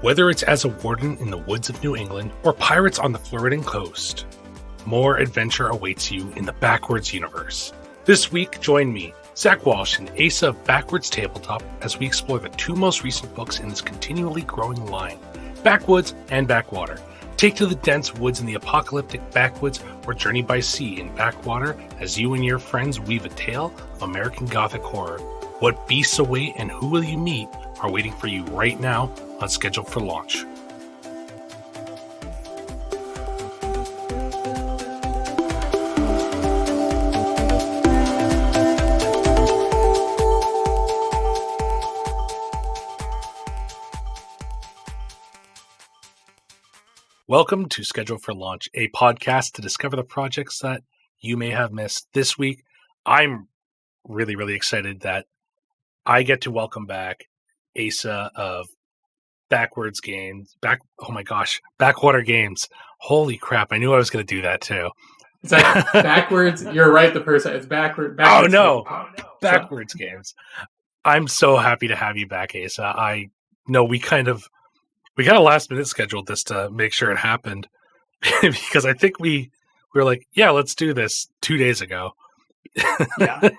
Whether it's as a warden in the woods of New England or pirates on the Floridan coast, more adventure awaits you in the Backwards universe. This week, join me, Zach Walsh, and Asa of Backwards Tabletop as we explore the two most recent books in this continually growing line, Backwoods and Backwater. Take to the dense woods in the apocalyptic backwoods or journey by sea in Backwater as you and your friends weave a tale of American Gothic horror. What beasts await and who will you meet are waiting for you right now on Schedule for Launch. Welcome to Schedule for Launch, a podcast to discover the projects that you may have missed. This week, I'm really excited that I get to welcome back Asa of Backwards Games. Backwater Games. Holy crap, I knew I was going to do that too. It's like Backwards. You're right, the person. It's backwards. Oh no. Backwards Games. I'm so happy to have you back, Asa. I know we got a last minute scheduled this to make sure it happened because I think we were like, yeah, let's do this 2 days ago. Yeah.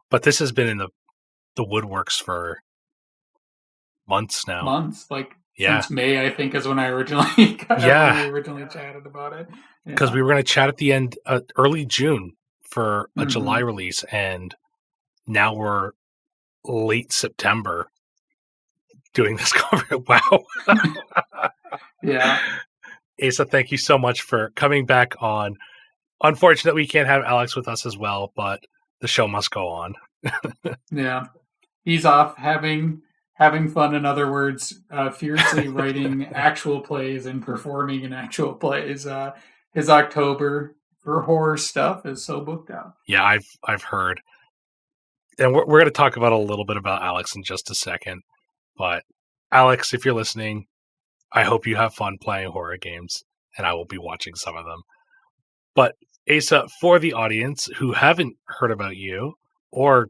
But this has been in the woodworks for months now. Since May, I think, is when I originally chatted about it. Because we were going to chat at the end, early June for a July release, and now we're late September doing this cover. Wow. Yeah. Asa, thank you so much for coming back on. Unfortunately, we can't have Alex with us as well, but the show must go on. Yeah. He's off having fun, in other words, fiercely writing actual plays and performing in actual plays. His October for horror stuff is so booked out. Yeah, I've heard. And we're going to talk about a little bit about Alex in just a second. But Alex, if you're listening, I hope you have fun playing horror games, and I will be watching some of them. But Asa, for the audience who haven't heard about you or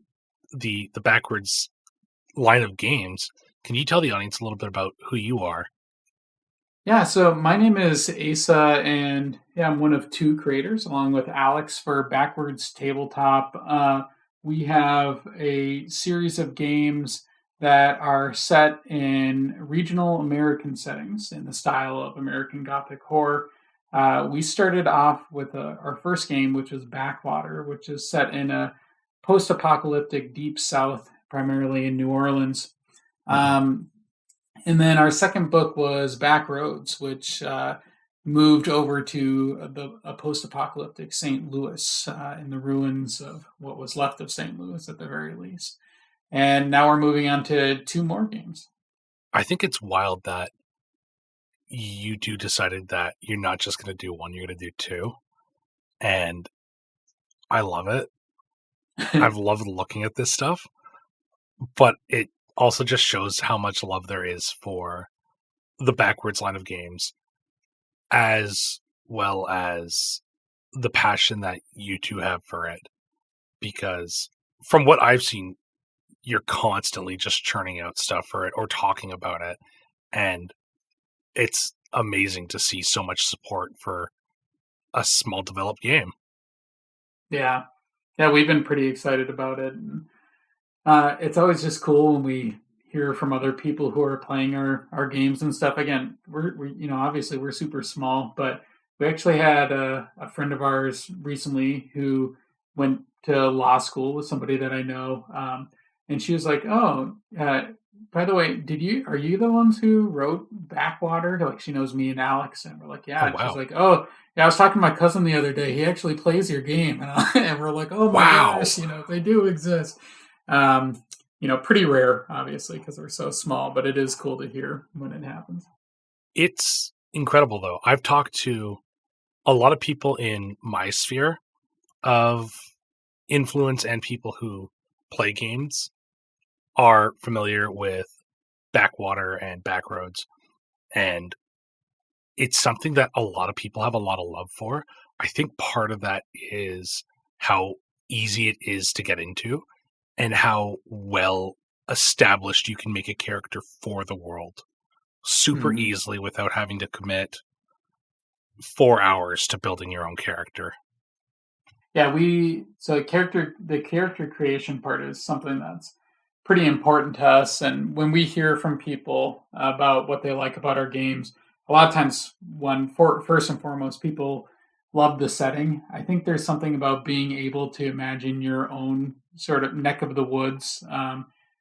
the Backwards line of games, can you tell the audience a little bit about who you are? Yeah, so my name is Asa, and I'm one of two creators, along with Alex, for Backwards Tabletop. We have a series of games that are set in regional American settings in the style of American Gothic horror. We started off with our first game, which was Backwater, which is set in a post-apocalyptic deep south, primarily in New Orleans. And then our second book was Backroads, which moved over to a post-apocalyptic St. Louis, in the ruins of what was left of St. Louis at the very least. And now we're moving on to two more games. I think it's wild that you two decided that you're not just going to do one, you're going to do two. And I love it. I've loved looking at this stuff. But it also just shows how much love there is for the Backwards line of games, as well as the passion that you two have for it. Because from what I've seen, you're constantly just churning out stuff for it or talking about it. And it's amazing to see so much support for a small developed game. Yeah, we've been pretty excited about it. And it's always just cool when we hear from other people who are playing our games and stuff. Again, we obviously we're super small, but we actually had a friend of ours recently who went to law school with somebody that I know, and she was like, "Oh, by the way, are you the ones who wrote Backwater?" Like, she knows me and Alex, and we're like, "Yeah." Oh, wow. She's like, "Oh, yeah, I was talking to my cousin the other day. He actually plays your game," and we're like, "Oh my gosh, they do exist." Pretty rare, obviously, because we're so small, but it is cool to hear when it happens. It's incredible, though. I've talked to a lot of people in my sphere of influence, and people who play games are familiar with Backwater and Backroads. And it's something that a lot of people have a lot of love for. I think part of that is how easy it is to get into and how well established you can make a character for the world. super easily without having to commit 4 hours to building your own character. Yeah, the character creation part is something that's pretty important to us. And when we hear from people about what they like about our games, a lot of times, first and foremost, people love the setting. I think there's something about being able to imagine your own sort of neck of the woods.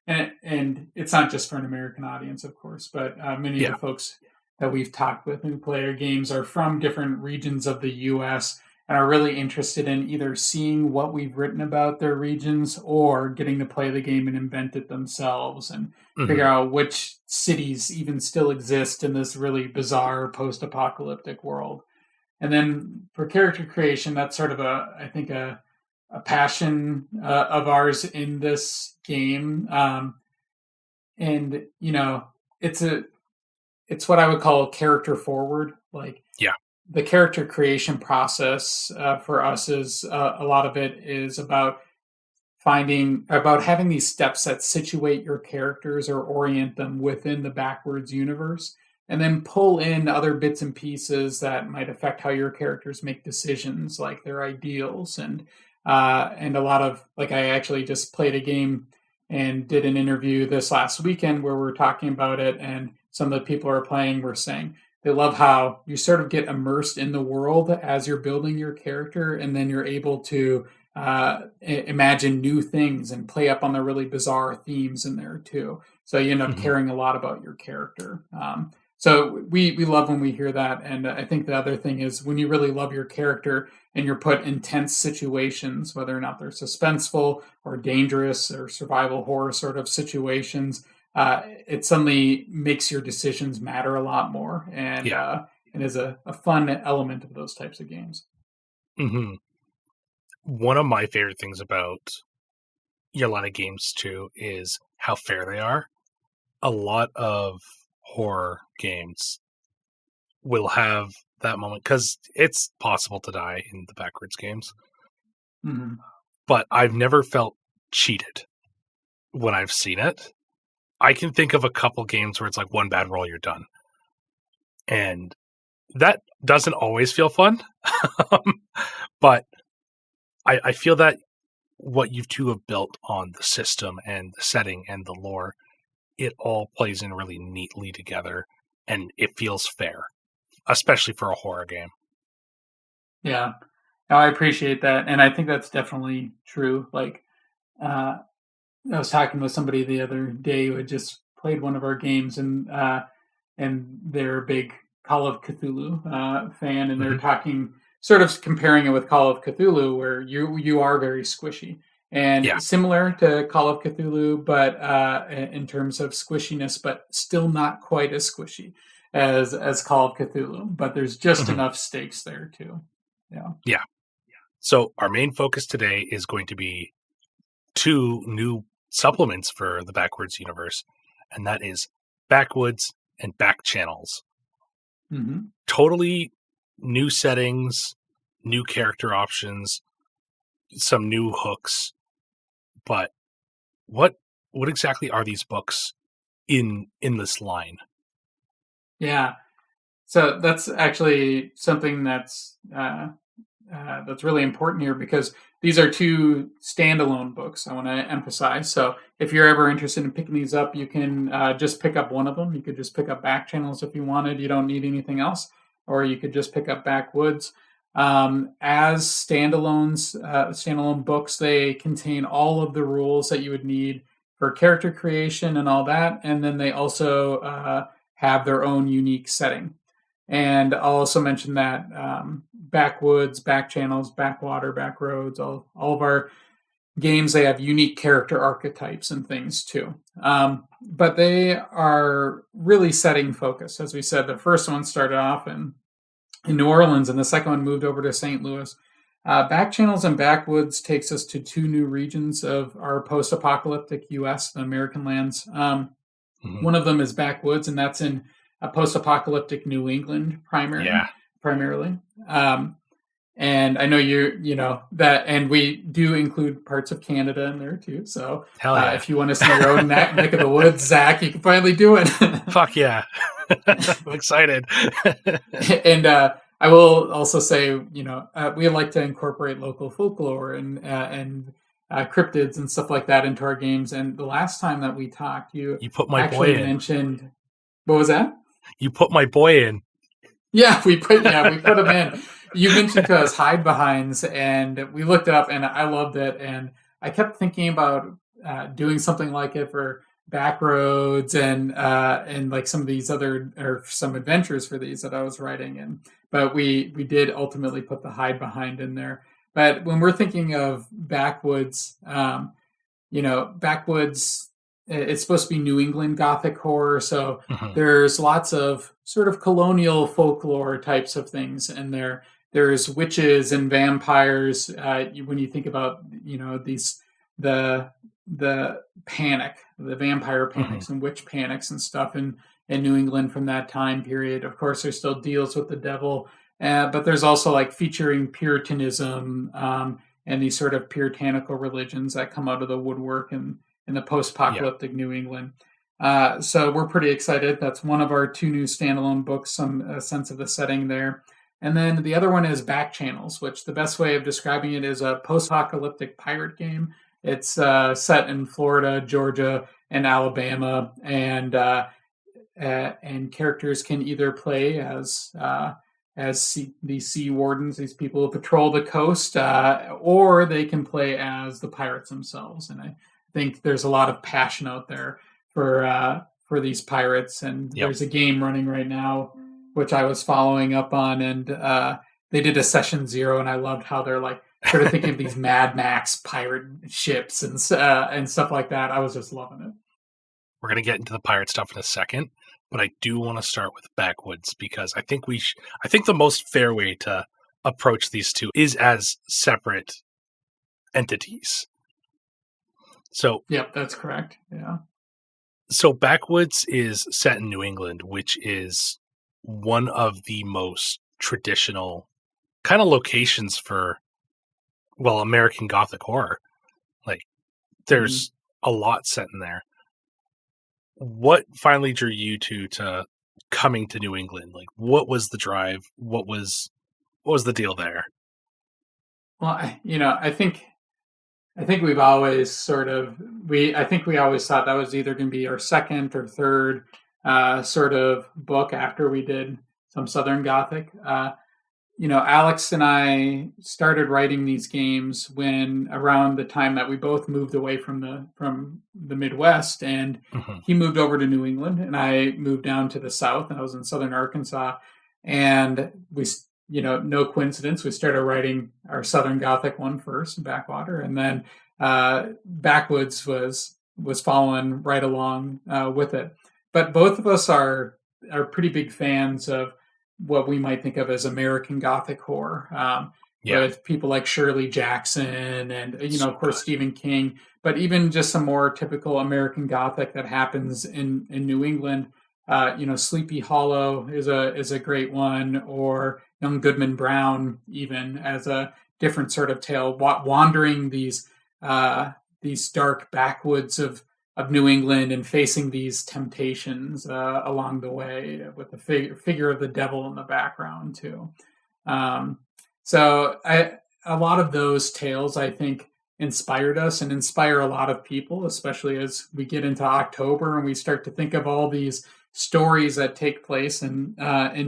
And it's not just for an American audience, of course, but many of the folks that we've talked with who play our games are from different regions of the US and are really interested in either seeing what we've written about their regions or getting to play the game and invent it themselves and figure out which cities even still exist in this really bizarre post-apocalyptic world. And then for character creation, that's sort of I think a passion of ours in this game. And it's what I would call character forward. Like, the character creation process for us is a lot of it is about having these steps that situate your characters or orient them within the Backwards universe, and then pull in other bits and pieces that might affect how your characters make decisions, like their ideals and a lot of, like, I actually just played a game and did an interview this last weekend where we're talking about it, and some of the people who are playing were saying they love how you sort of get immersed in the world as you're building your character, and then you're able to imagine new things and play up on the really bizarre themes in there too. So you end up caring a lot about your character. So we love when we hear that. And I think the other thing is when you really love your character and you're put in tense situations, whether or not they're suspenseful or dangerous or survival horror sort of situations, it suddenly makes your decisions matter a lot more, and is a fun element of those types of games. One of my favorite things about a lot of games too is how fair they are. A lot of horror games will have that moment because it's possible to die in the Backwards games, but I've never felt cheated when I've seen it. I can think of a couple games where it's like one bad roll, you're done. And that doesn't always feel fun. But I feel that what you two have built on the system and the setting and the lore, it all plays in really neatly together, and it feels fair, especially for a horror game. Yeah, no, I appreciate that. And I think that's definitely true. Like, I was talking with somebody the other day who had just played one of our games, and they're a big Call of Cthulhu fan, and they're talking, sort of comparing it with Call of Cthulhu, where you are very squishy and similar to Call of Cthulhu, but in terms of squishiness, but still not quite as squishy as Call of Cthulhu. But there's just enough stakes there too. Yeah. So our main focus today is going to be 2 new supplements for the Backwards universe, and that is Backwoods and Back Channels. Totally new settings, new character options, some new hooks. But what exactly are these books in this line? Yeah, so that's actually something that's really important here, because these are 2 standalone books, I want to emphasize. So if you're ever interested in picking these up, you can just pick up one of them. You could just pick up Back Channels if you wanted. You don't need anything else. Or you could just pick up Backwoods. As standalone books, they contain all of the rules that you would need for character creation and all that. And then they also have their own unique setting. And I'll also mention that Backwoods, Back Channels, Backwater, Backroads, all of our games, they have unique character archetypes and things too. But they are really setting focused. As we said, the first one started off in New Orleans, and the second one moved over to St. Louis. Back Channels and Backwoods takes us to 2 new regions of our post-apocalyptic U.S., the American lands. One of them is Backwoods, and that's in a post-apocalyptic New England primarily. And I know you know that, and we do include parts of Canada in there too. So if you want to see your own neck of the woods, Zach, you can finally do it. Fuck yeah. I'm excited. And I will also say, we like to incorporate local folklore and cryptids and stuff like that into our games. And the last time that we talked, you You put my boy actually in. mentioned, what was that? You put my boy in. Yeah, we put them in. You mentioned to us hide behinds, and we looked it up, and I loved it. And I kept thinking about doing something like it for Backroads and like some of these other or some adventures for these that I was writing. And but we did ultimately put the hide behind in there. But when we're thinking of backwoods, backwoods, it's supposed to be New England Gothic horror. So Mhm. there's lots of sort of colonial folklore types of things in there. There's witches and vampires. When you think about, these, the, the panic, the vampire Mhm. panics and witch panics and stuff in New England from that time period. Of course, there still deals with the devil, but there's also like featuring Puritanism, and these sort of puritanical religions that come out of the woodwork in the Yeah. post-apocalyptic New England. So we're pretty excited. That's one of our two new standalone books, some sense of the setting there. And then the other one is Back Channels, which the best way of describing it is a post-apocalyptic pirate game. It's set in Florida, Georgia, and Alabama, and characters can either play as these sea wardens, these people who patrol the coast, or they can play as the pirates themselves. And I think there's a lot of passion out there for these pirates. And Yep. there's a game running right now, which I was following up on, and they did a session 0, and I loved how they're like sort of thinking of these Mad Max pirate ships and stuff like that. I was just loving it. We're gonna get into the pirate stuff in a second, but I do want to start with Backwoods because I think I think the most fair way to approach these two is as separate entities. So Yep, that's correct. Yeah. So Backwoods is set in New England, which is one of the most traditional kind of locations for, well, American Gothic horror. Like, Mhm. there's a lot set in there. What finally drew you to coming to New England? Like, what was the drive? What was the deal there? Well, I think we've always sort of we I think we always thought that was either going to be our second or third sort of book after we did some Southern Gothic. Alex and I started writing these games when around the time that we both moved away from the Midwest, and Hmm. he moved over to New England, and I moved down to the South, and I was in Southern Arkansas, and no coincidence, we started writing our Southern Gothic one first, Backwater, and then Backwoods was following right along with it. But both of us are pretty big fans of what we might think of as American Gothic horror, Yeah, with people like Shirley Jackson and so of course good. Stephen King, but even just some more typical American Gothic that happens in New England. Sleepy Hollow is a great one, or Young Goodman Brown, even as a different sort of tale, wandering these dark backwoods of New England and facing these temptations along the way with the figure of the devil in the background too. Um, a lot of those tales, I think, inspired us and inspire a lot of people, especially as we get into October and we start to think of all these stories that take place in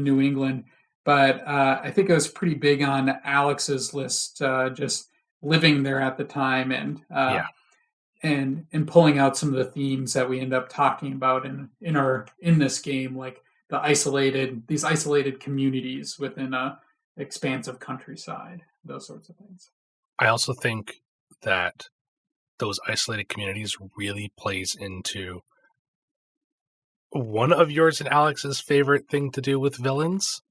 New England. But I think it was pretty big on Alex's list, just living there at the time Yeah, and pulling out some of the themes that we end up talking about in this game, like these isolated communities within a expansive countryside, those sorts of things. I also think that those isolated communities really plays into one of yours and Alex's favorite thing to do with villains,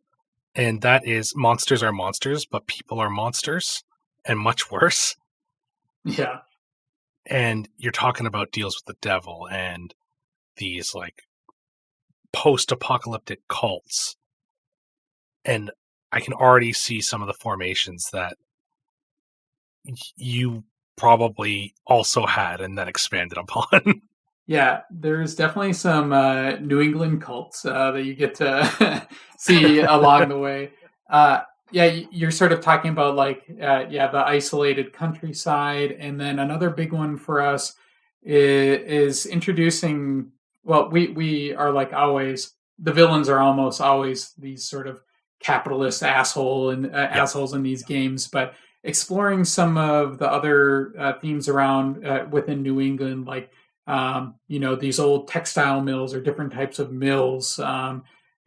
and that is monsters are monsters, but people are monsters, and much worse. Yeah. And you're talking about deals with the devil and these like post-apocalyptic cults, and I can already see some of the formations that you probably also had and then expanded upon. Yeah, there's definitely some New England cults that you get to see along the way. Uh, yeah, you're sort of talking about like yeah, the isolated countryside, and then another big one for us is introducing. Well, we are like always the villains are almost always these sort of capitalist Yep. assholes in these games, but exploring some of the other themes around within New England, like these old textile mills or different types of mills.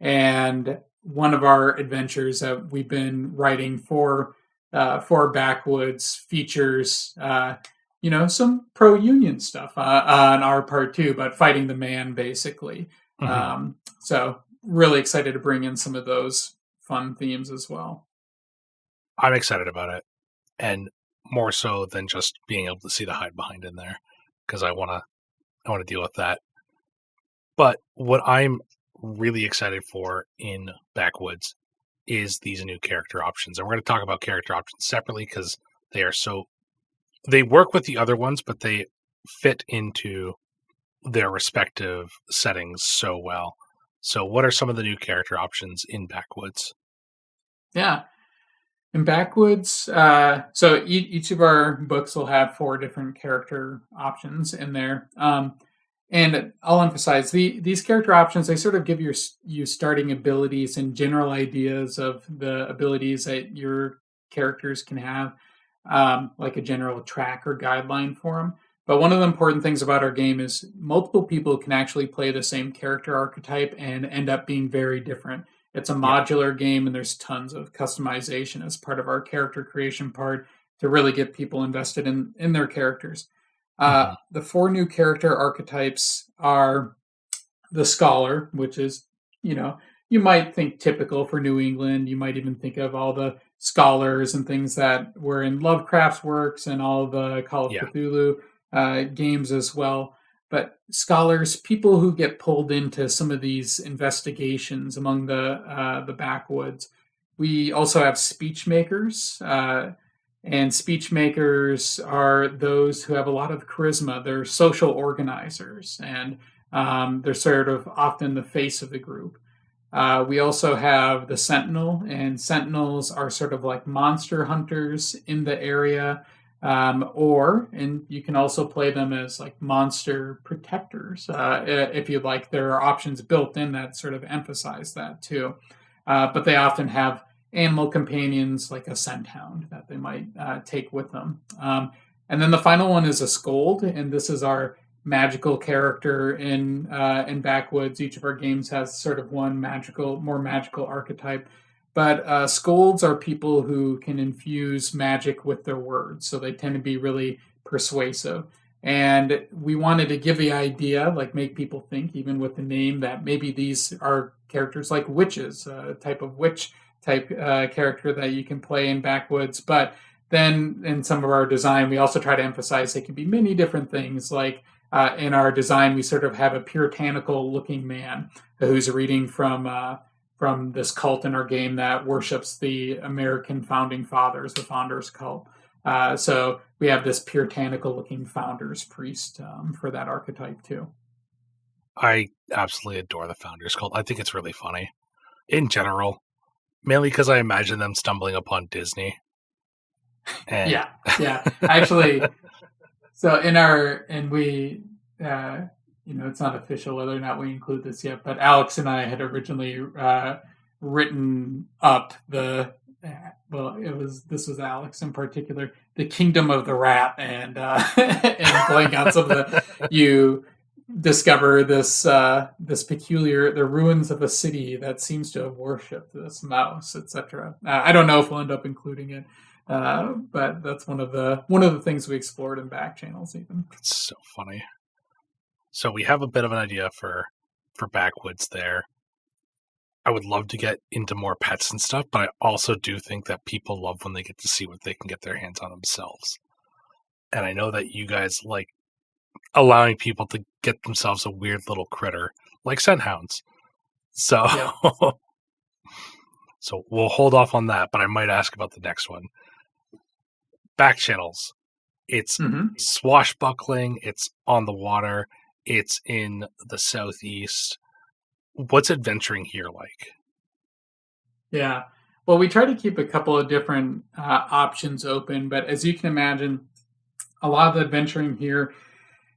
And one of our adventures that we've been writing for Backwoods features, some pro union stuff on our part too, but fighting the man basically. Hmm. So really excited to bring in some of those fun themes as well. I'm excited about it, and more so than just being able to see the hide behind in there, because I want to deal with that. But what I'm really excited for in Backwoods is these new character options, and we're going to talk about character options separately because they are so they work with the other ones, but they fit into their respective settings so well. So, what are some of the new character options in Backwoods? Yeah. And Backwoods, so each of our books will have four different character options in there. And I'll emphasize these character options. They sort of give you starting abilities and general ideas of the abilities that your characters can have, like a general track or guideline for them. But one of the important things about our game is multiple people can actually play the same character archetype and end up being very different. It's a Yeah. modular game, and there's tons of customization as part of our character creation part to really get people invested in their characters. Hmm. The four new character archetypes are the scholar, which is, you might think typical for New England. You might even think of all the scholars and things that were in Lovecraft's works and all the Call of Yeah. Cthulhu games as well. But scholars, people who get pulled into some of these investigations among the backwoods. We also have speech makers. And speech makers are those who have a lot of charisma. They're social organizers, and they're sort of often the face of the group. We also have the Sentinel, and Sentinels are sort of like monster hunters in the area, and you can also play them as like monster protectors if you like. There are options built in that sort of emphasize that too, but they often have animal companions like a scent hound that they might take with them. And then the final one is a scold, and this is our magical character in Backwoods. Each of our games has sort of one more magical archetype. But scolds are people who can infuse magic with their words, so they tend to be really persuasive. And we wanted to give the idea, like make people think, even with the name, that maybe these are characters like witches, a type of witch type character that you can play in Backwoods. But then in some of our design, we also try to emphasize they can be many different things. Like in our design, we sort of have a puritanical looking man who's reading from this cult in our game that worships the American founding fathers, the founders cult. So we have this puritanical looking founders priest for that archetype too. I absolutely adore the Founders Cult. I think it's really funny in general, mainly because I imagine them stumbling upon Disney. And Yeah, yeah. Actually, so in our and we, it's not official whether or not we include this yet, but Alex and I had originally written up well, this was Alex in particular, the Kingdom of the Rat, and and playing out some of you discover this peculiar the ruins of a city that seems to have worshipped this mouse, etc. I don't know if we'll end up including it, but that's one of the things we explored in back channels even. it's so funny. So we have a bit of an idea for Backwoods there. I would love to get into more pets and stuff, but I also do think that people love when they get to see what they can get their hands on themselves. And I know that you guys like allowing people to get themselves a weird little critter like scent hounds. So Yeah. so we'll hold off on that, but I might ask about the next one. Back channels. It's Hmm. swashbuckling, it's on the water, It's in the Southeast. What's adventuring here like? Yeah. Well, we try to keep a couple of different options open, but as you can imagine, a lot of the adventuring here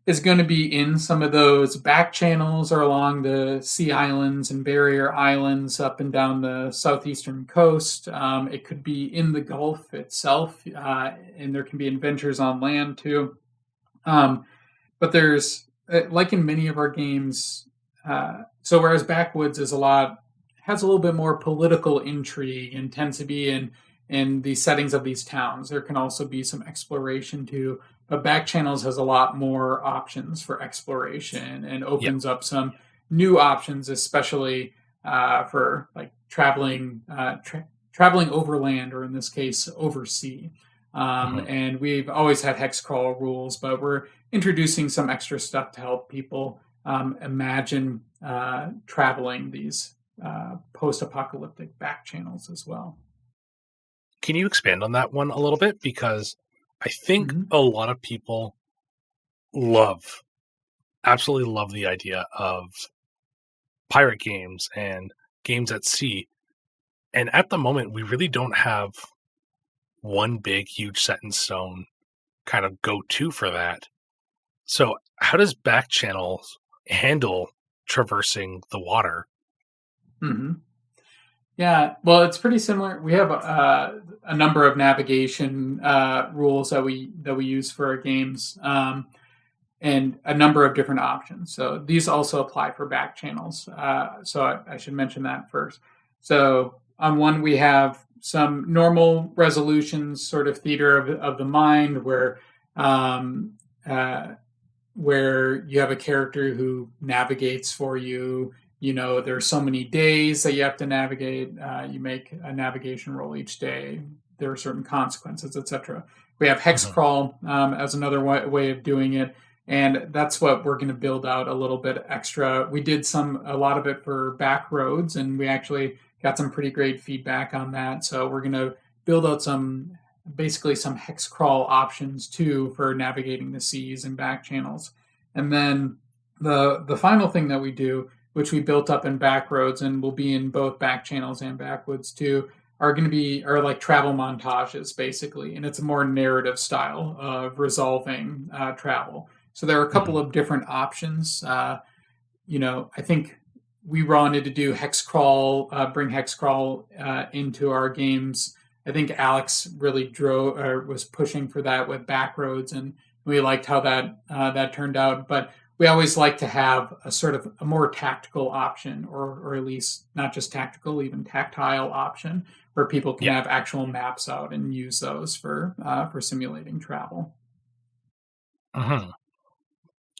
is going to be in some of those back channels or along the sea islands and barrier islands up and down the southeastern coast. It could be in the Gulf itself, and there can be adventures on land too. But there's like in many of our games. So whereas Backwoods is a lot has a little bit more political intrigue and tends to be in the settings of these towns. There can also be some exploration too. But Back Channels has a lot more options for exploration and Yeah. opens up some new options, especially for like traveling overland, or in this case, oversea. Mhm. And we've always had hex crawl rules, but we're introducing some extra stuff to help people imagine traveling these post-apocalyptic back channels as well. Can you expand on that one a little bit? Because I think Mm-hmm. a lot of people love, absolutely love the idea of pirate games and games at sea. And at the moment, we really don't have one big, huge set in stone kind of go to for that. So, how does back channels handle traversing the water? Mm-hmm. Yeah, well, it's pretty similar. We have a number of navigation rules that we use for our games, and a number of different options. So these also apply for back channels. So I should mention that first. So on one, we have some normal resolutions, sort of theater of the mind, um, uh, where you have a character who navigates for you. You know, there's so many days that you have to navigate. You make a navigation roll each day. There are certain consequences, etc. We have hex Mhm. crawl as another way of doing it, and that's what we're going to build out a little bit extra. We did a lot of it for back roads, and we actually got some pretty great feedback on that. So we're going to build out basically some hex crawl options too for navigating the seas and back channels. And then the final thing that we do, which we built up in back roads and will be in both back channels and backwoods too, are like travel montages basically, and it's a more narrative style of resolving travel. So there are a couple Mhm. of different options. I think we wanted to do hex crawl, bring hex crawl into our games. I think Alex really drove or was pushing for that with Backroads, and we liked how that turned out. But we always like to have a sort of a more tactical option, or at least not just tactical, even tactile option, where people can Yeah. have actual maps out and use those for simulating travel. Mhm.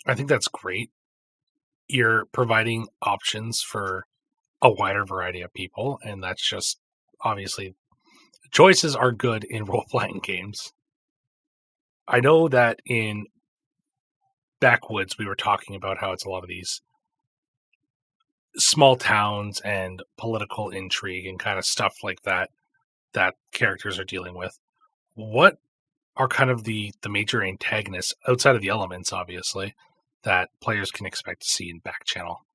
I think that's great. You're providing options for a wider variety of people, and that's just obviously choices are good in role playing games. I know that in Backwoods, we were talking about how it's a lot of these small towns and political intrigue and kind of stuff like that that characters are dealing with. What are kind of the major antagonists outside of the elements, obviously, that players can expect to see in back channel?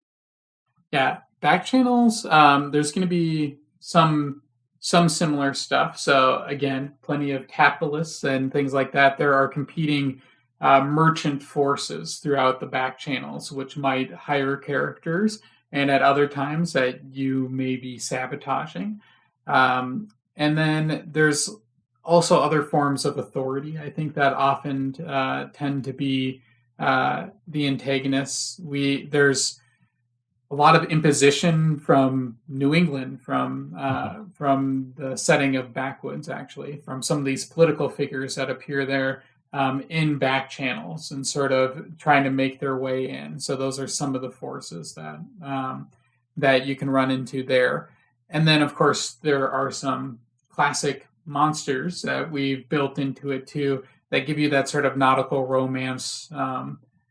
Yeah, back channels. There's going to be some similar stuff. So again, plenty of capitalists and things like that. There are competing merchant forces throughout the back channels, which might hire characters, and at other times that you may be sabotaging. And then there's also other forms of authority. I think that often tend to be the antagonists. We there's a lot of imposition from New England, Mhm. from the setting of Backwoods, actually, from some of these political figures that appear there in back channels and sort of trying to make their way in. So those are some of the forces that you can run into there. And then, of course, there are some classic monsters that we've built into it too that give you that sort of nautical romance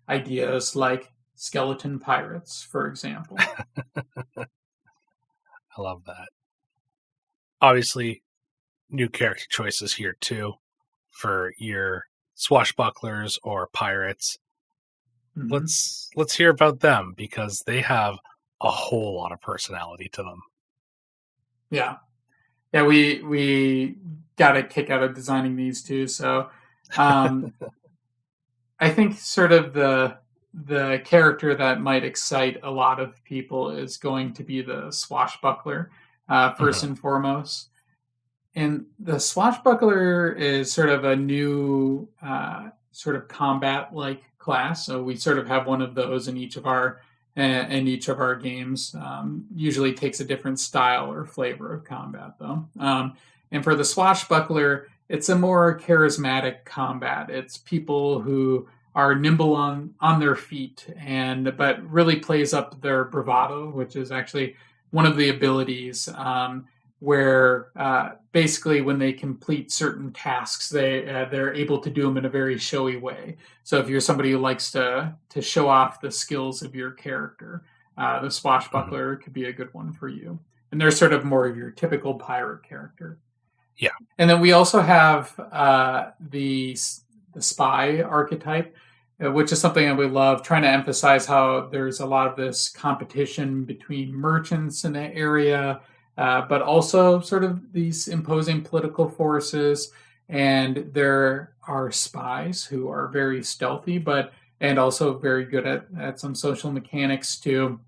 ideas, like skeleton pirates, for example. I love that. Obviously, new character choices here too for your swashbucklers or pirates. Mhm. let's hear about them because they have a whole lot of personality to them. Yeah. Yeah, we got a kick out of designing these too. So, um, I think sort of the character that might excite a lot of people is going to be the swashbuckler, first Mhm, and foremost. And the swashbuckler is sort of a new sort of combat like class. So we sort of have one of those in each of our games. Usually takes a different style or flavor of combat though. And for the swashbuckler, it's a more charismatic combat. It's people who are nimble on their feet and but really plays up their bravado, which is actually one of the abilities. Where basically when they complete certain tasks, they're able to do them in a very showy way. So if you're somebody who likes to show off the skills of your character, the mhm. swashbuckler could be a good one for you. And they're sort of more of your typical pirate character. Yeah. And then we also have the spy archetype, which is something that we love, trying to emphasize how there's a lot of this competition between merchants in the area, but also sort of these imposing political forces. And there are spies who are very stealthy, but and also very good at some social mechanics too.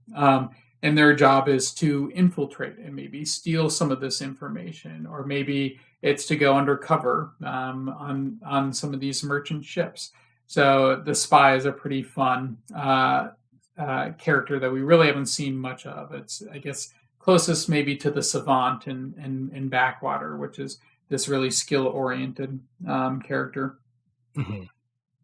And their job is to infiltrate and maybe steal some of this information, or maybe it's to go undercover on some of these merchant ships. So the spy is a pretty fun character that we really haven't seen much of. It's, I guess, closest maybe to the savant in Backwater, which is this really skill oriented character. Mhm.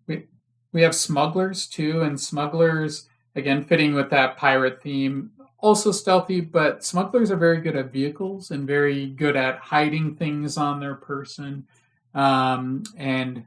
We we have smugglers too, and smugglers again fitting with that pirate theme. Also stealthy, but smugglers are very good at vehicles and very good at hiding things on their person, and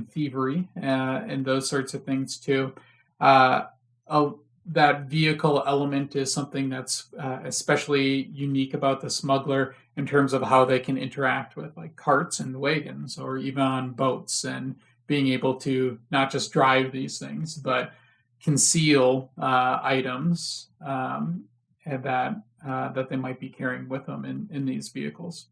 thievery and those sorts of things too. Uh, uh, that vehicle element is something that's especially unique about the smuggler in terms of how they can interact with like carts and wagons or even on boats and being able to not just drive these things, but conceal items and that they might be carrying with them in these vehicles.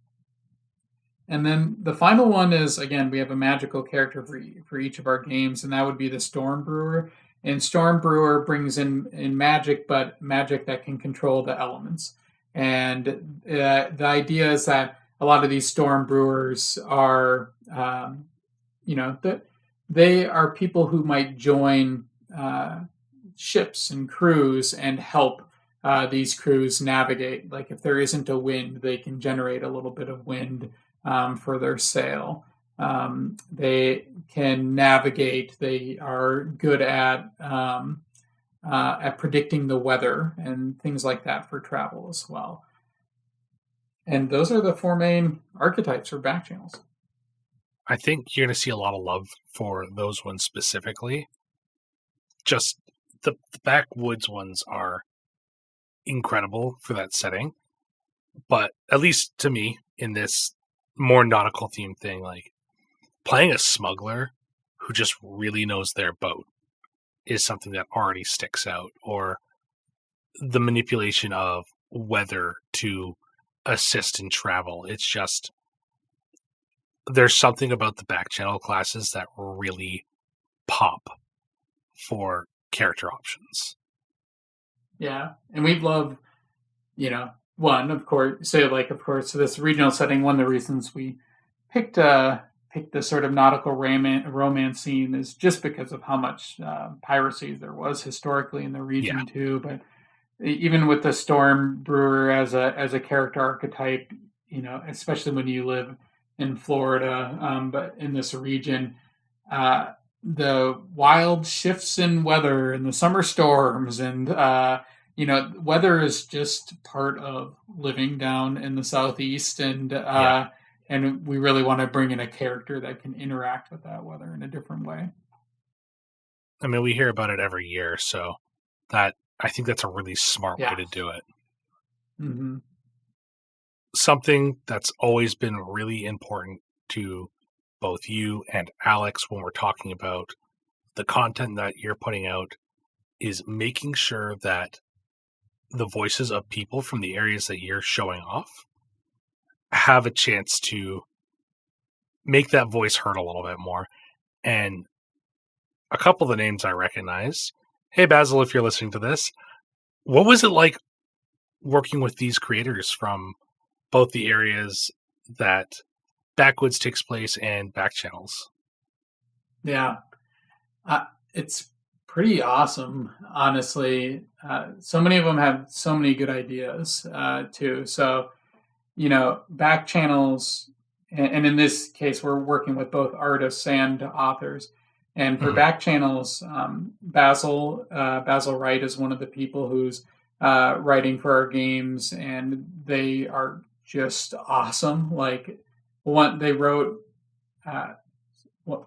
And then the final one is again we have a magical character for each of our games, and that would be the Storm Brewer. And Storm Brewer brings in magic, but magic that can control the elements. And the idea is that a lot of these Storm Brewers are that they are people who might join uh, ships and crews and help these crews navigate. Like if there isn't a wind, they can generate a little bit of wind for their sail. They can navigate. They are good at predicting the weather and things like that for travel as well. And those are the four main archetypes for back channels. I think you're going to see a lot of love for those ones specifically. Just the backwoods ones are incredible for that setting, but at least to me, in this more nautical themed thing, like playing a smuggler who just really knows their boat is something that already sticks out, or the manipulation of weather to assist in travel. It's just there's something about the back channel classes that really pop for character options. Yeah, and we'd love one, of course, say like, of course, this regional setting. One of the reasons we picked picked the sort of nautical romance scene is just because of how much piracy there was historically in the Yeah. region too. But even with the Storm Brewer as a character archetype, especially when you live in Florida, but in this region, uh, the wild shifts in weather and the summer storms and weather is just part of living down in the southeast, Yeah. and we really want to bring in a character that can interact with that weather in a different way. I mean, we hear about it every year, so that I think that's a really smart way Yeah. to do it. Mm-hmm. Something that's always been really important to both you and Alex when we're talking about the content that you're putting out is making sure that the voices of people from the areas that you're showing off have a chance to make that voice heard a little bit more. And a couple of the names I recognize. Hey, Basil, if you're listening to this, what was it like working with these creators from both the areas that Backwoods takes place and back channels? Yeah, it's pretty awesome, honestly. So many of them have so many good ideas too. So, back channels, and in this case, we're working with both artists and authors. And for Mm-hmm. back channels, Basil Wright is one of the people who's writing for our games, and they are just awesome. Like, they wrote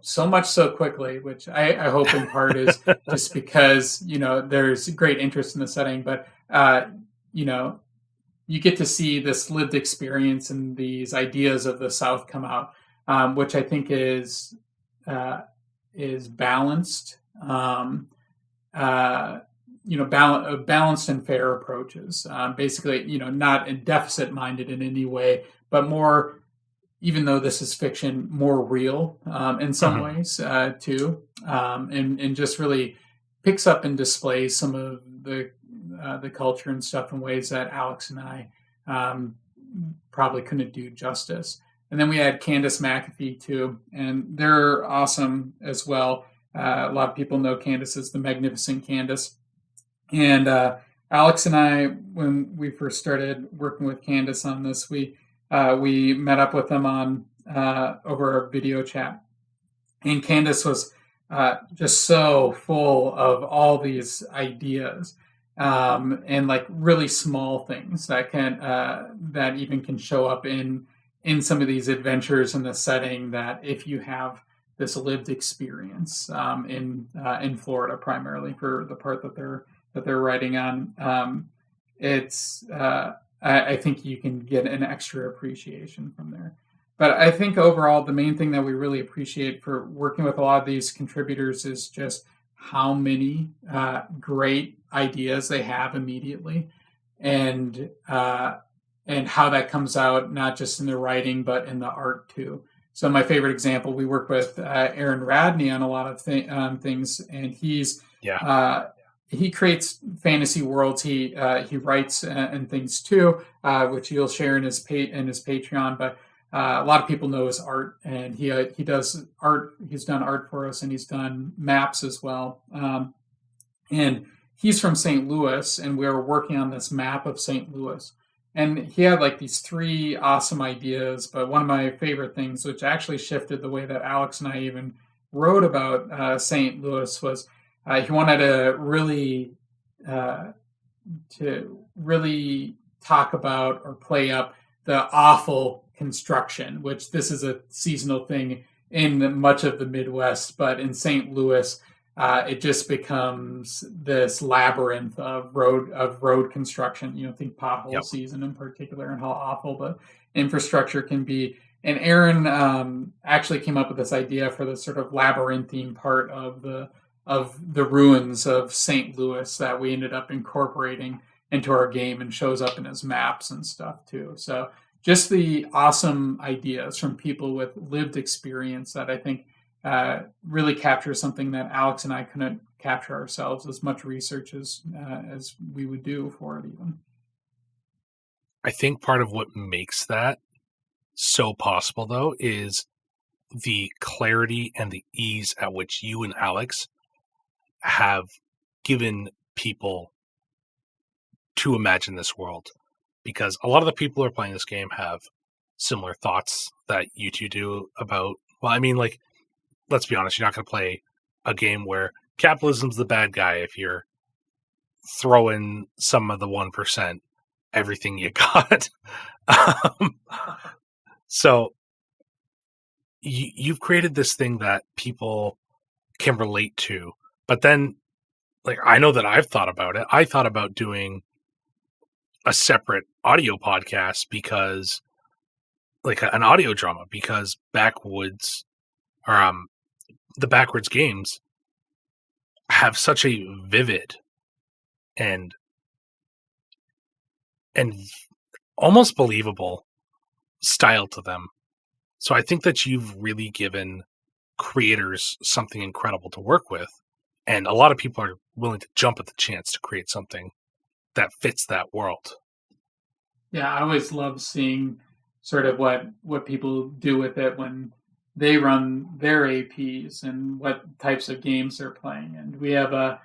so much so quickly, which I hope in part is just because there's great interest in the setting, but you know you get to see this lived experience and these ideas of the South come out, which I think is balanced, balanced and fair approaches. Basically, not deficit minded in any way, but more, even though this is fiction, more real in some Mm-hmm. ways too, and just really picks up and displays some of the culture and stuff in ways that Alex and I probably couldn't do justice. And then we had Candace McAfee too, and they're awesome as well. A lot of people know Candace as the Magnificent Candace, and Alex and I, when we first started working with Candace on this, we met up with them on over a video chat, and Candace was just so full of all these ideas, and like really small things that even can show up in some of these adventures in the setting, that if you have this lived experience in Florida, primarily for the part that they're writing on, it's I think you can get an extra appreciation from there. But I think overall, the main thing that we really appreciate for working with a lot of these contributors is just how many great ideas they have immediately, and how that comes out not just in the writing but in the art too. So my favorite example, we work with Aaron Radney on a lot of things, and he creates fantasy worlds. He writes and things too, which he'll share in his Patreon. But a lot of people know his art, and he does art. He's done art for us, and he's done maps as well. And he's from St. Louis, and we were working on this map of St. Louis. And he had like these three awesome ideas, but one of my favorite things, which actually shifted the way that Alex and I even wrote about St. Louis, was he wanted to really talk about or play up the awful construction, which this is a seasonal thing in much of the Midwest, but in St. Louis, it just becomes this labyrinth of road construction. Think pothole Yep. season in particular, and how awful the infrastructure can be. And Aaron actually came up with this idea for the sort of labyrinthine part of the ruins of St. Louis that we ended up incorporating into our game, and shows up in his maps and stuff too. So just the awesome ideas from people with lived experience that I think really capture something that Alex and I couldn't capture ourselves, as much research as we would do for it even. I think part of what makes that so possible, though, is the clarity and the ease at which you and Alex have given people to imagine this world. Because a lot of the people who are playing this game have similar thoughts that you two do about, well, I mean, like, let's be honest, you're not going to play a game where capitalism's the bad guy if you're throwing some of the 1% everything you got. So you've created this thing that people can relate to. But then, like, I know that I've thought about it. I thought about doing a separate audio podcast, because, like, an audio drama, because Backwoods, or the Backwards games have such a vivid and and almost believable style to them. So I think that you've really given creators something incredible to work with, and a lot of people are willing to jump at the chance to create something that fits that world. Yeah, I always love seeing sort of what people do with it when they run their APs and what types of games they're playing. And we have a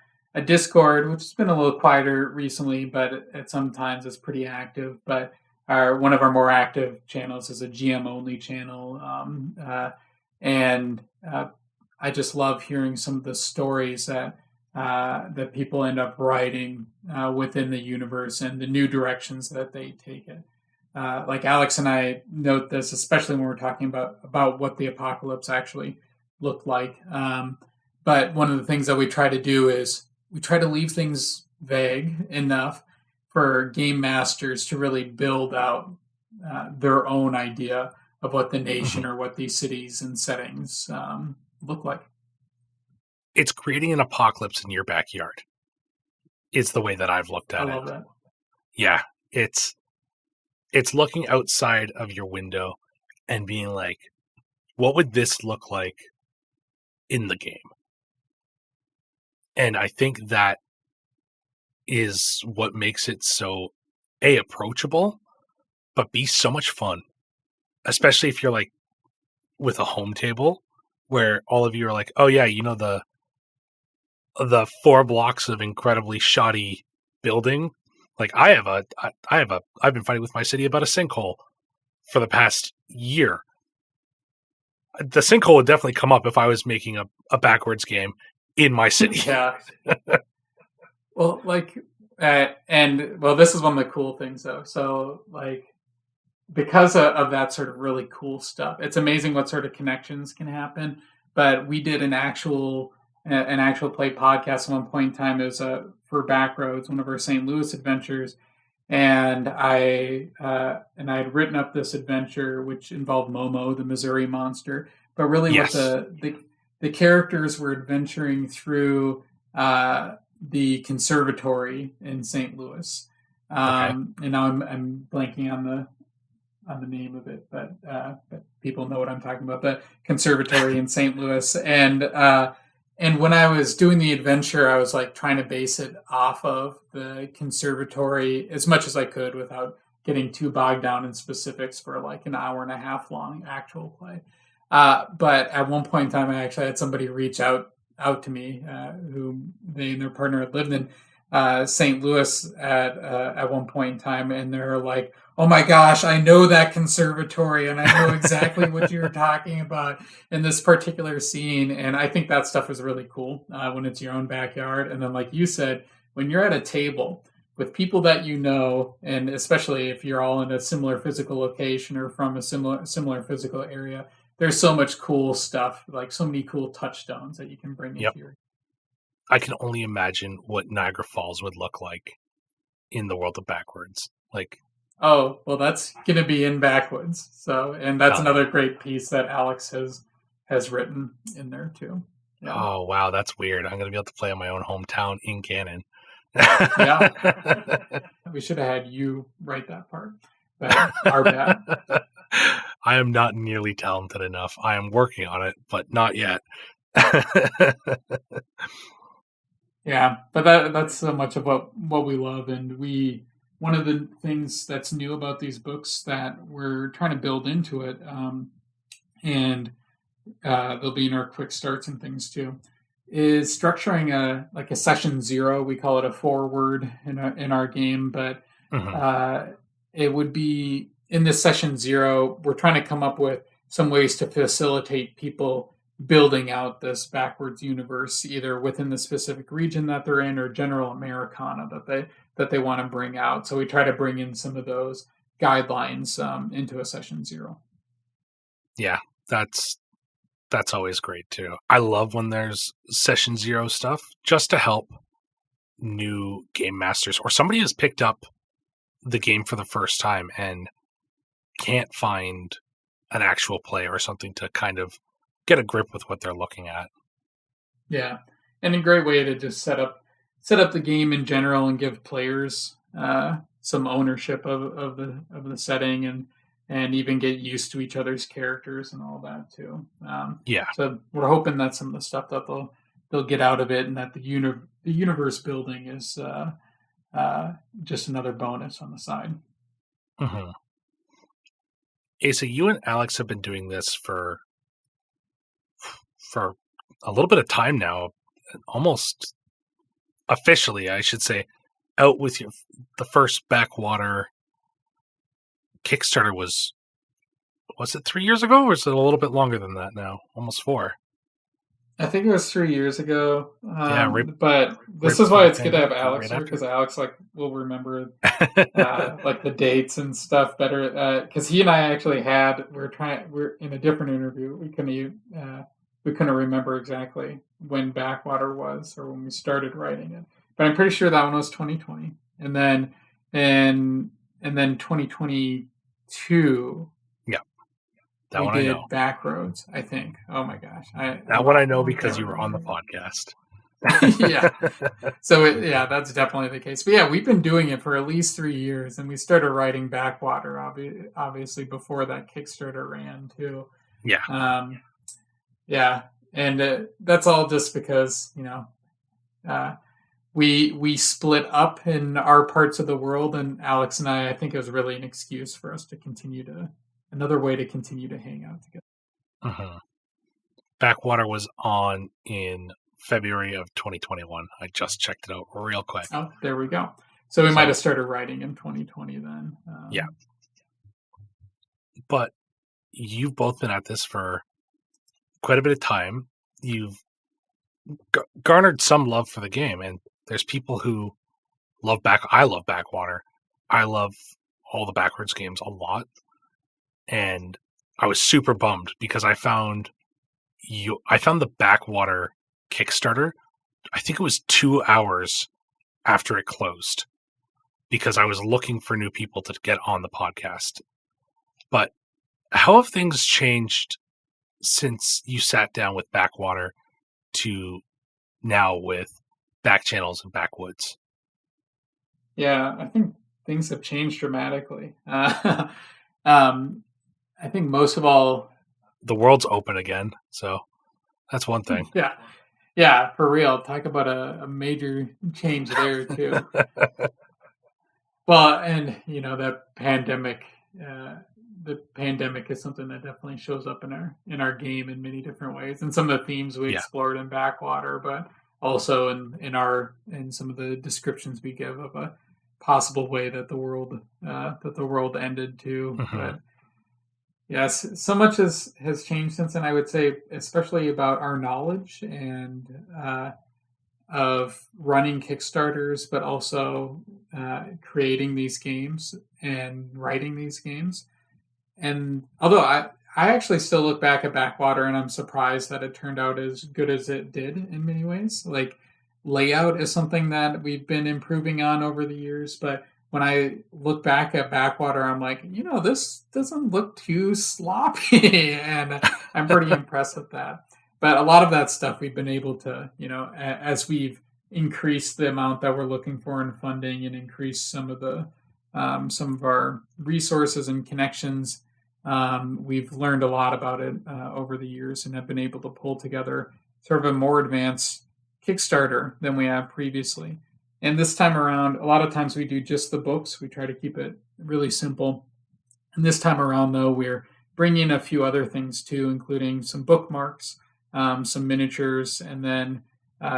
Discord, which has been a little quieter recently, but at sometimes it's pretty active. But one of our more active channels is a GM only channel, and I just love hearing some of the stories that people end up writing within the universe and the new directions that they take it. Like Alex and I note this, especially when we're talking about what the apocalypse actually looked like. But one of the things that we try to do is we try to leave things vague enough for game masters to really build out their own idea of what the nation or what these cities and settings look like. It's creating an apocalypse in your backyard is the way that I've looked I at love it. that. Yeah, it's looking outside of your window and being like, what would this look like in the game? And I think that is what makes it so approachable, but B, so much fun, especially if you're like with a home table where all of you are like, oh yeah, you know, the 4 blocks of incredibly shoddy building. Like I've been fighting with my city about a sinkhole for the past year. The sinkhole would definitely come up if I was making a backwards game in my city. Yeah. Well, like, and well, this is one of the cool things though. So, like, because of that sort of really cool stuff, it's amazing what sort of connections can happen. But we did an actual play podcast at one point in time. It was for Backroads, one of our St. Louis adventures, and I had written up this adventure which involved Momo, the Missouri monster. But really, what Yes. the characters were adventuring through the conservatory in St. Louis. Okay. And now I'm blanking on the name of it, but people know what I'm talking about. The conservatory in St. Louis, and when I was doing the adventure, I was like trying to base it off of the conservatory as much as I could without getting too bogged down in specifics for like an hour and a half long actual play. But at one point in time, I actually had somebody reach out to me who they and their partner had lived in St. Louis at one point in time, and they're like, "Oh my gosh, I know that conservatory, and I know exactly what you're talking about in this particular scene." And I think that stuff is really cool when it's your own backyard. And then, like you said, when you're at a table with people that you know, and especially if you're all in a similar physical location or from a similar physical area, there's so much cool stuff, like so many cool touchstones that you can bring Yep. into your. I can only imagine what Niagara Falls would look like in the world of backwards. Like, Oh, well, that's going to be in Backwoods. So, and that's hell yeah. another great piece that Alex has written in there too. Yeah. Oh wow, that's weird. I'm gonna be able to play in my own hometown in canon. Yeah. We should have had you write that part. But our bad. I am not nearly talented enough. I am working on it, but not yet. Yeah, but that's so much of what we love, and one of the things that's new about these books that we're trying to build into it, and they'll be in our quick starts and things too, is structuring a session zero. We call it a forward in our game, but Mhm. it would be in this session zero. We're trying to come up with some ways to facilitate people building out this backwards universe, either within the specific region that they're in or general Americana that they want to bring out. So we try to bring in some of those guidelines into a session zero. Yeah, that's always great too. I love when there's session zero stuff just to help new game masters or somebody who's picked up the game for the first time and can't find an actual play or something to kind of get a grip with what they're looking at. Yeah. and a great way to just set up the game in general and give players some ownership of the setting and even get used to each other's characters and all that too. Yeah. So we're hoping that some of the stuff that they'll get out of it and that the universe building is just another bonus on the side. Mm-hmm. Asa, you and Alex have been doing this for a little bit of time now, almost officially, I should say, out with you. The first Backwater Kickstarter was it 3 years ago, or is it a little bit longer than that now? Almost 4. I think it was 3 years ago. Yeah, but this is why it's good to have Alex here because Alex will remember like the dates and stuff better. Because he and I actually we're in a different interview. We couldn't remember exactly when Backwater was or when we started writing it. But I'm pretty sure that one was 2020, and then 2022. That we did Backroads, I think. Oh my gosh. That one I know because you were on the podcast. Yeah. So that's definitely the case. But yeah, we've been doing it for at least 3 years, and we started writing Backwater obviously before that Kickstarter ran too. Yeah. Yeah, and that's all just because we split up in our parts of the world, and Alex and I think it was really an excuse for us to another way to continue to hang out together. Mm-hmm. Backwater was on in February of 2021. I just checked it out real quick. Oh, there we go. So we might have started writing in 2020 then. Yeah. But you've both been at this for quite a bit of time. You've garnered some love for the game, and there's people who I love Backwater. I love all the Backwards games a lot. And I was super bummed because I found the Backwater Kickstarter. I think it was 2 hours after it closed because I was looking for new people to get on the podcast. But how have things changed since you sat down with Backwater to now with Back Channels and Backwoods? Yeah, I think things have changed dramatically. I think most of all, the world's open again, so that's one thing. Yeah, for real. Talk about a major change there too. Well, and the pandemic is something that definitely shows up in our game in many different ways, and some of the themes we explored in Backwater, but also in some of the descriptions we give of a possible way that the world ended too. Mm-hmm. But yes, so much has changed since then. I would say, especially about our knowledge and of running Kickstarters, but also creating these games and writing these games. And although I actually still look back at Backwater and I'm surprised that it turned out as good as it did in many ways. Like layout is something that we've been improving on over the years, but when I look back at Backwater, I'm like, this doesn't look too sloppy, and I'm pretty impressed with that. But a lot of that stuff we've been able to, as we've increased the amount that we're looking for in funding and increased some of our resources and connections, we've learned a lot about it over the years and have been able to pull together sort of a more advanced Kickstarter than we have previously. And this time around, a lot of times we do just the books. We try to keep it really simple. And this time around, though, we're bringing a few other things too, including some bookmarks, some miniatures, and then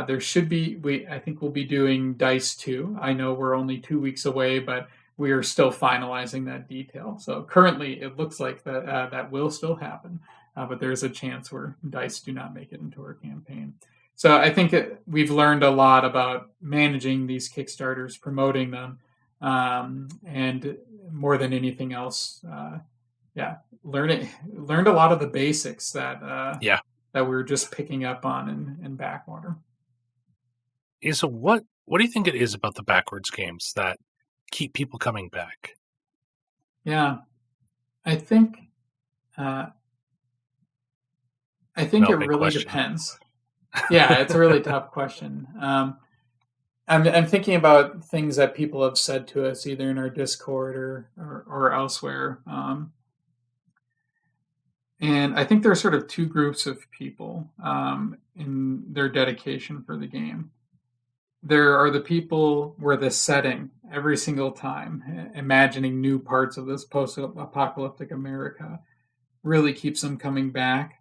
there should be, I think we'll be doing dice too. I know we're only 2 weeks away, but we are still finalizing that detail. So currently it looks like that will still happen, but there's a chance where dice do not make it into our campaign. So I think we've learned a lot about managing these Kickstarters, promoting them, and more than anything else, learned a lot of the basics that we were just picking up on in Backwater. Yeah, so what do you think it is about the Backwards games that keep people coming back? Yeah, I think it really depends. Yeah, it's a really tough question. I'm thinking about things that people have said to us either in our Discord or elsewhere. And I think there are sort of two groups of people in their dedication for the game. There are the people where the setting every single time, imagining new parts of this post-apocalyptic America, really keeps them coming back.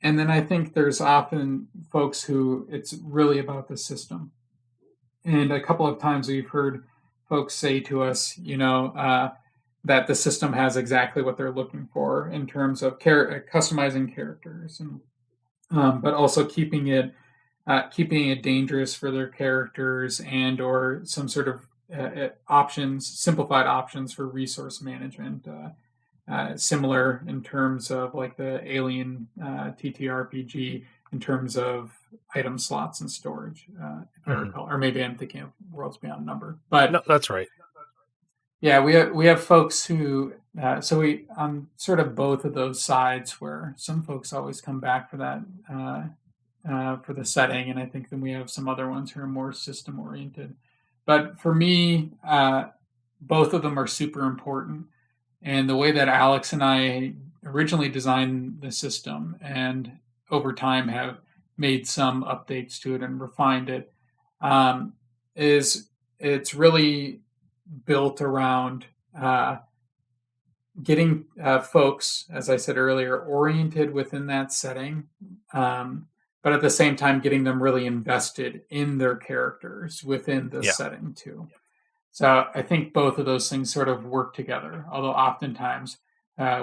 And then I think there's often folks who it's really about the system. And a couple of times we've heard folks say to us, that the system has exactly what they're looking for in terms of customizing characters, and but also keeping it dangerous for their characters and or some sort of simplified options for resource management. Similar in terms of like the Alien TTRPG in terms of item slots and storage, if I Mhm. recall, or maybe I'm thinking of Worlds Beyond Number. But No, that's right. yeah, we have folks who so we on sort of both of those sides where some folks always come back for that for the setting, and I think then we have some other ones who are more system oriented. But for me, both of them are super important. And the way that Alex and I originally designed the system and over time have made some updates to it and refined it, um, is it's really built around getting folks, as I said earlier, oriented within that setting, but at the same time getting them really invested in their characters within the Yeah. setting too. So I think both of those things sort of work together. Although oftentimes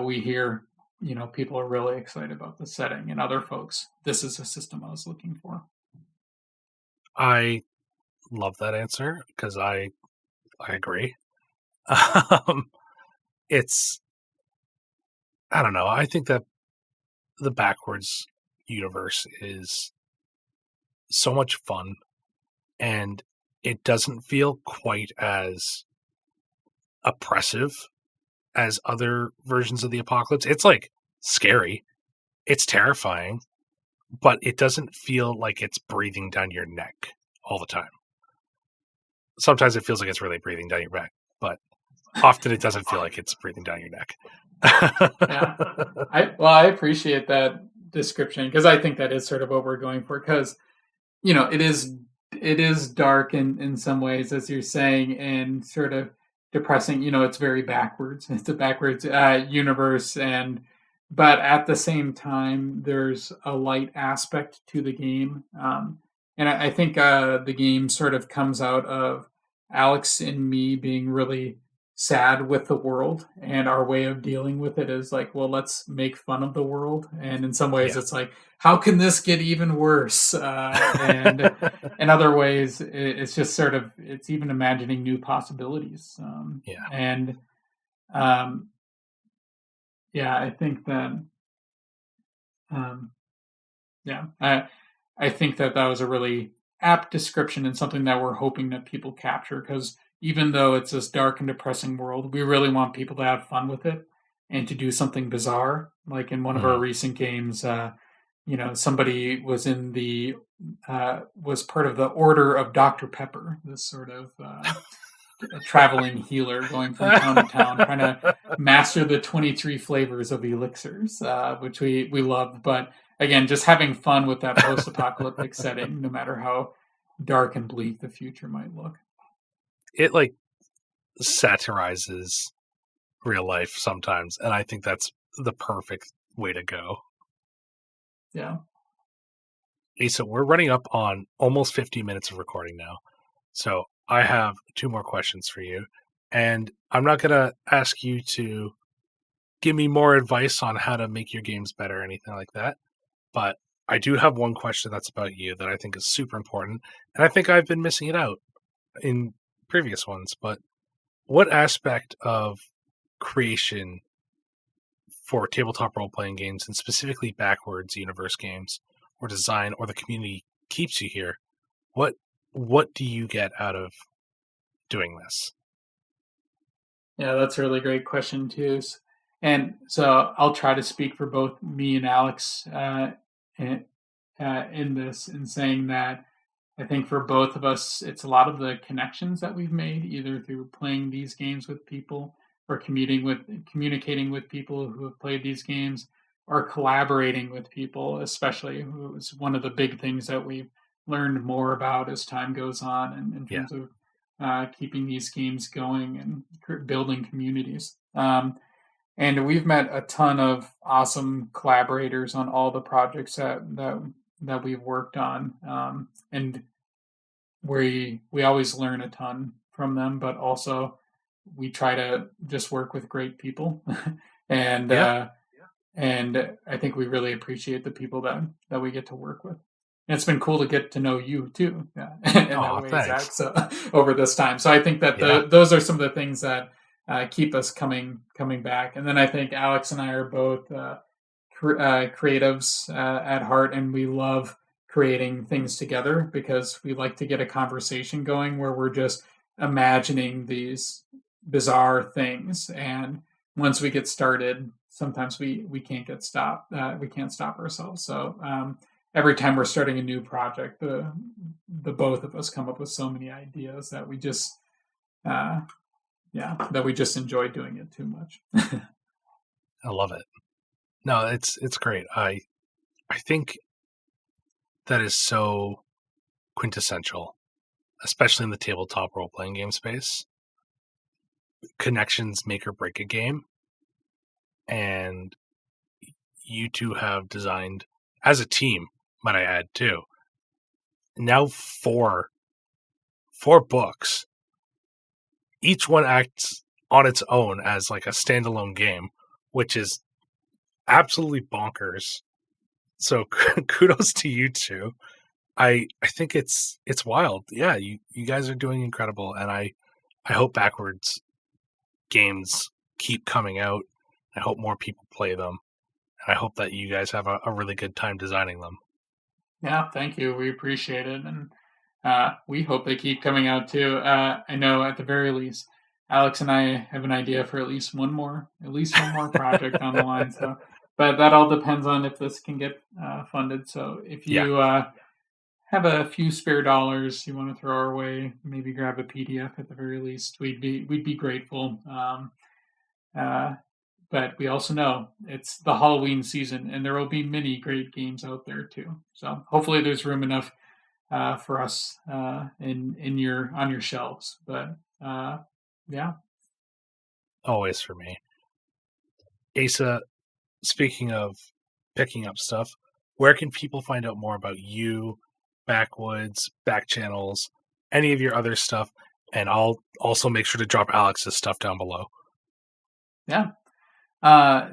we hear, people are really excited about the setting, and other folks, this is a system I was looking for. I love that answer because I agree. Um, it's I don't know. I think that the backwards universe is so much fun, and it doesn't feel quite as oppressive as other versions of the apocalypse. It's like scary, it's terrifying, but it doesn't feel like it's breathing down your neck all the time. Sometimes it feels like it's really breathing down your back, but often it doesn't feel like it's breathing down your neck. Yeah, I appreciate that description because I think that is sort of what we're going for. Because it is dark in some ways, as you're saying, and sort of depressing. It's very backwards. It's a backwards universe, but at the same time, there's a light aspect to the game, and I think the game sort of comes out of Alex and me being really sad with the world, and our way of dealing with it is like, well, let's make fun of the world, and in some ways, Yeah. it's like, how can this get even worse? And in other ways, it's just sort of it's even imagining new possibilities. Yeah. And um, yeah, I think that um, yeah, I think that that was a really apt description and something that we're hoping that people capture because even though it's this dark and depressing world, we really want people to have fun with it and to do something bizarre. Like in one of our Mhm. recent games, somebody was part of the Order of Dr. Pepper, this sort of a traveling healer going from town to town, trying to master the 23 flavors of elixirs, which we loved. But again, just having fun with that post apocalyptic setting, no matter how dark and bleak the future might look. It like satirizes real life sometimes, and I think that's the perfect way to go. Yeah. Lisa, we're running up on almost 50 minutes of recording now. So I have two more questions for you. And I'm not going to ask you to give me more advice on how to make your games better or anything like that. But I do have one question that's about you that I think is super important. And I think I've been missing it out in previous ones. But what aspect of creation for tabletop role playing games and specifically backwards universe games or design or the community keeps you here? What what do you get out of doing this? Yeah, that's a really great question too. And so I'll try to speak for both me and Alex. And in this in saying that I think for both of us, it's a lot of the connections that we've made either through playing these games with people or communicating with people who have played these games or collaborating with people, especially who is one of the big things that we've learned more about as time goes on in Yeah. terms of keeping these games going and building communities. And we've met a ton of awesome collaborators on all the projects that we've worked on, and we always learn a ton from them. But also, we try to just work with great people, and Yeah. and I think we really appreciate the people that we get to work with. And it's been cool to get to know you too, in that Oh, way, thanks. Zach. So over this time, so I think that Yeah. those are some of the things that keep us coming back. And then I think Alex and I are both creatives at heart, and we love creating things together because we like to get a conversation going where we're just imagining these bizarre things. And once we get started, sometimes we can't get stopped. We can't stop ourselves. So every time we're starting a new project, the both of us come up with so many ideas that we just uh, that we just enjoy doing it too much. I love it. No, it's great. I think that is so quintessential, especially in the tabletop role playing game space. Connections make or break a game, and you two have designed as a team, might I add too. Now four books. Each one acts on its own as like a standalone game, which is absolutely bonkers. So kudos to you two. I think it's wild. Yeah, you guys are doing incredible, and I hope Backwards games keep coming out. I hope more people play them, and I hope that you guys have a really good time designing them. Yeah, thank you. We appreciate it, and we hope they keep coming out too. I know at the very least, Alex and I have an idea for at least one more project on the line. So, but that all depends on if this can get funded. So, if Yeah. you have a few spare dollars you want to throw our way, maybe grab a PDF at the very least. We'd be grateful. Uh, but we also know it's the Halloween season, and there will be many great games out there too. So hopefully, there's room enough for us in your on your shelves. But yeah, Always for me. Asa, speaking of picking up stuff, where can people find out more about you, Backwoods, Back Channels, any of your other stuff? And I'll also make sure to drop Alex's stuff down below. yeah.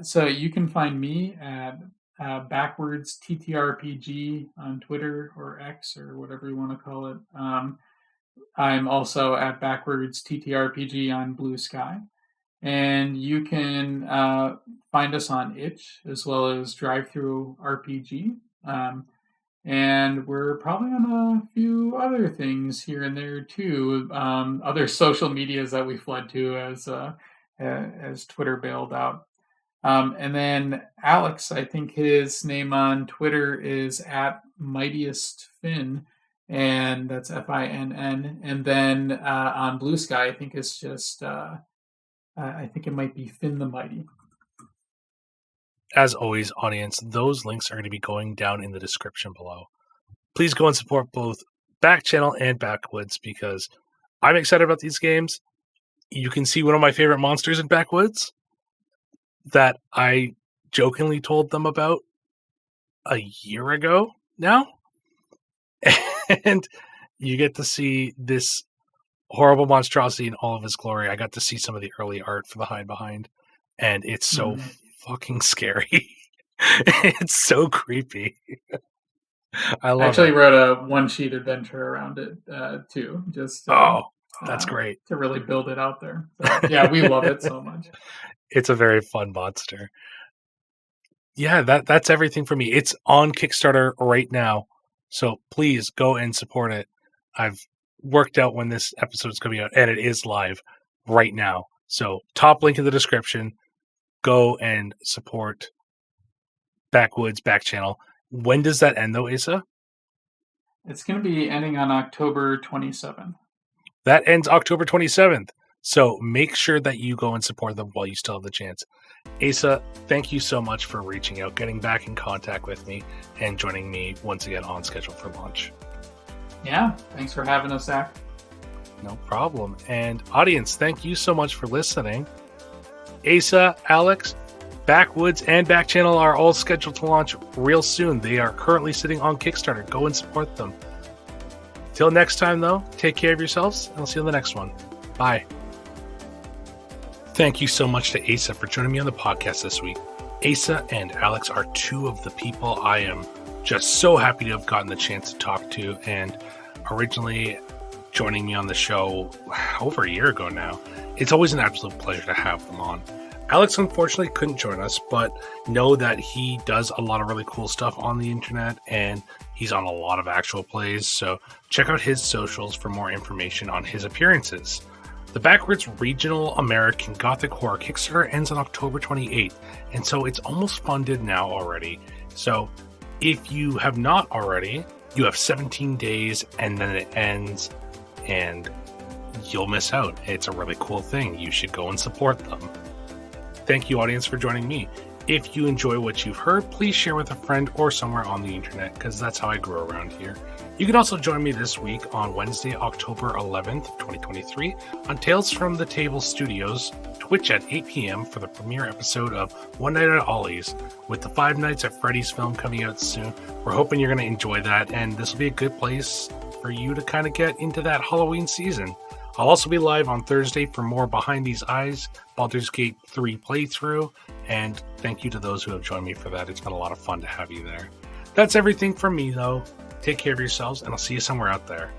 So you can find me at Backwards TTRPG on Twitter or X or whatever you want to call it. I'm also at Backwards TTRPG on Blue Sky. And you can find us on Itch as well as Drive Through RPG. And we're probably on a few other things here and there too. Other social medias that we fled to as Twitter bailed out. And then Alex, I think his name on Twitter is at Mightiest Finn, and that's FINN. And then on Blue Sky, I think it's just I think it might be Finn the Mighty. As always, audience, those links are going to be going down in the description below. Please go and support both Back Channel and Backwoods because I'm excited about these games. You can see one of my favorite monsters in Backwoods that I jokingly told them about a year ago now. And you get to see this horrible monstrosity in all of his glory. I got to see some of the early art for the Hide Behind, and it's so fucking scary. It's so creepy. I love actually it. wrote a one-sheet adventure around it too, just that's great to really build it out there. So, yeah, we love it so much. It's a very fun monster. Yeah, that's everything for me. It's on Kickstarter right now, so please go and support it. I've worked out when this episode is coming out, and it is live right now. So top link in the description. Go and support Backwoods Back Channel, When does that end, though, Asa? It's going to be ending on October 27th. That ends October 27th. So make sure that you go and support them while you still have the chance. Asa, thank you so much for reaching out, getting back in contact with me, and joining me once again on Schedule for Launch. Yeah, thanks for having us, Zach. No problem. And audience, thank you so much for listening. Asa, Alex, Backwoods, and Back Channel are all scheduled to launch real soon. They are currently sitting on Kickstarter. Go and support them. Till next time, though, take care of yourselves, and I'll see you on the next one. Bye. Thank you so much to Asa for joining me on the podcast this week. Asa and Alex are two of the people I am just so happy to have gotten the chance to talk to, and originally joining me on the show over a year ago now. It's always an absolute pleasure to have them on. Alex unfortunately couldn't join us, but know that he does a lot of really cool stuff on the internet, and he's on a lot of actual plays, so check out his socials for more information on his appearances. The Backwards Regional American Gothic Horror Kickstarter ends on October 28th, and so it's almost funded now already. So if you have not already, you have 17 days and then it ends, and you'll miss out. It's a really cool thing. You should go and support them. Thank you, audience, for joining me. If you enjoy what you've heard, please share with a friend or somewhere on the internet, because that's how I grow around here. You can also join me this week on Wednesday, October 11th, 2023, on Tales from the Table Studios, Twitch at 8 p.m. for the premiere episode of One Night at Ollie's, with the Five Nights at Freddy's film coming out soon. We're hoping you're going to enjoy that, and this will be a good place for you to kind of get into that Halloween season. I'll also be live on Thursday for more Behind These Eyes, Baldur's Gate 3 playthrough, and thank you to those who have joined me for that. It's been a lot of fun to have you there. That's everything from me, though. Take care of yourselves, and I'll see you somewhere out there.